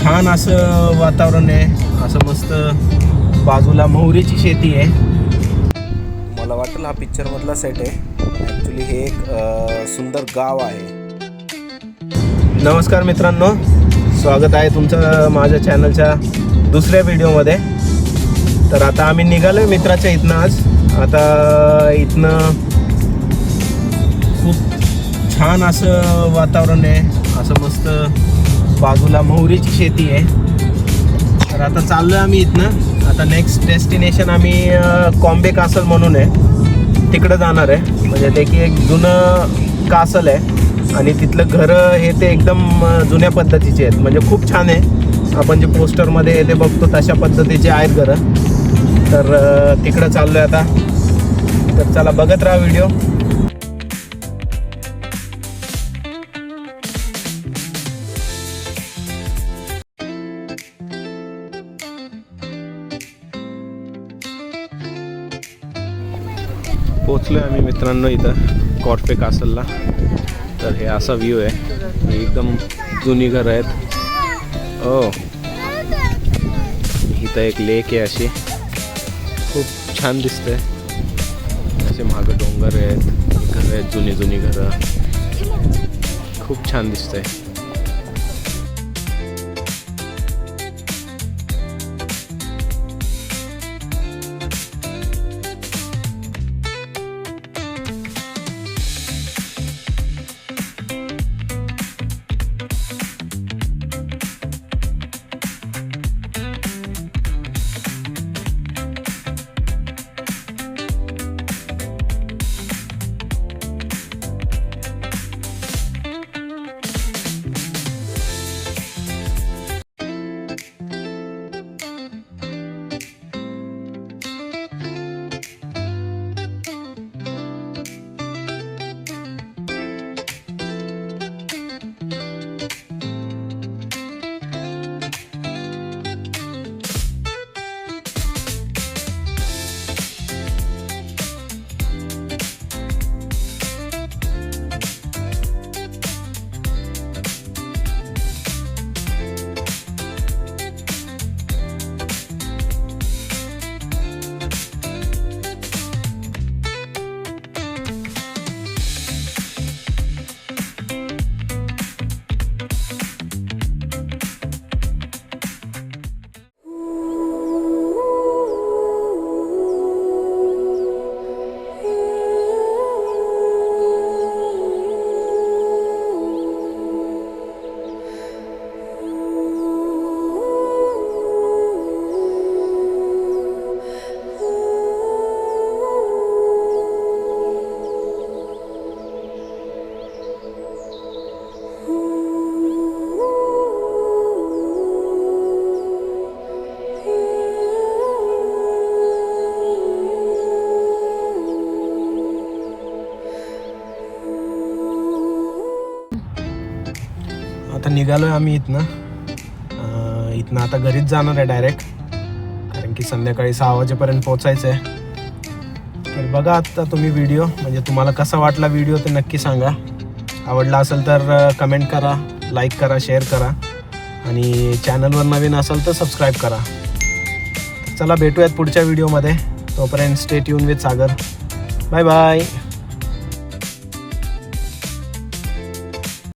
छान असं वातावरण आहे, असं मस्त बाजूला मोहरीची शेती आहे. मला वाटलं हा पिक्चरमधला सेट आहे, ॲक्च्युली हे एक सुंदर गाव आहे. नमस्कार मित्रांनो, स्वागत आहे तुमचं माझ्या चॅनलच्या दुसऱ्या व्हिडिओमध्ये. तर आता आम्ही निघालो आहे मित्राच्या इथनं आज. आता इथनं खूप छान असं वातावरण आहे, असं मस्त बाजूला मोहरीची शेती आहे. तर आता चाललो आहे आम्ही इथनं. आता नेक्स्ट डेस्टिनेशन आम्ही कॉम्बे कासल म्हणून आहे, तिकडं जाणार आहे. म्हणजे ते की एक जुनं कासल आहे आणि तिथलं घरं हे ते एकदम जुन्या पद्धतीचे आहेत. म्हणजे खूप छान आहे. आपण जे पोस्टरमध्ये ते बघतो तशा पद्धतीचे आहेत घरं. तर तिकडं चाललो आहे आता. तर चला बघत राहा व्हिडिओ. पोचलो आहे आम्ही मित्रांनो इथं कॉर्फे कासलला. तर हे असा व्ह्यू आहे, ही एकदम जुनी घरं आहेत. ओ इथं एक लेक आहे, अशी खूप छान दिसते. असे मागं डोंगर आहेत, घरं आहेत, जुनी जुनी घरं, खूप छान दिसतंय. आता निघालो आहे आम्ही इथनं. आता घरीच जाणार आहे डायरेक्ट, कारण की संध्याकाळी 6 वाजेपर्यंत पोचायचं आहे. तर बघा आता तुम्ही व्हिडिओ, म्हणजे तुम्हाला कसा वाटला व्हिडिओ ते नक्की सांगा. आवडला असेल तर कमेंट करा, लाईक करा, शेअर करा आणि चॅनलवर नवीन असेल तर सबस्क्राईब करा. चला भेटूयात पुढच्या व्हिडिओमध्ये. तोपर्यंत stay tune with Sagar. Bye bye.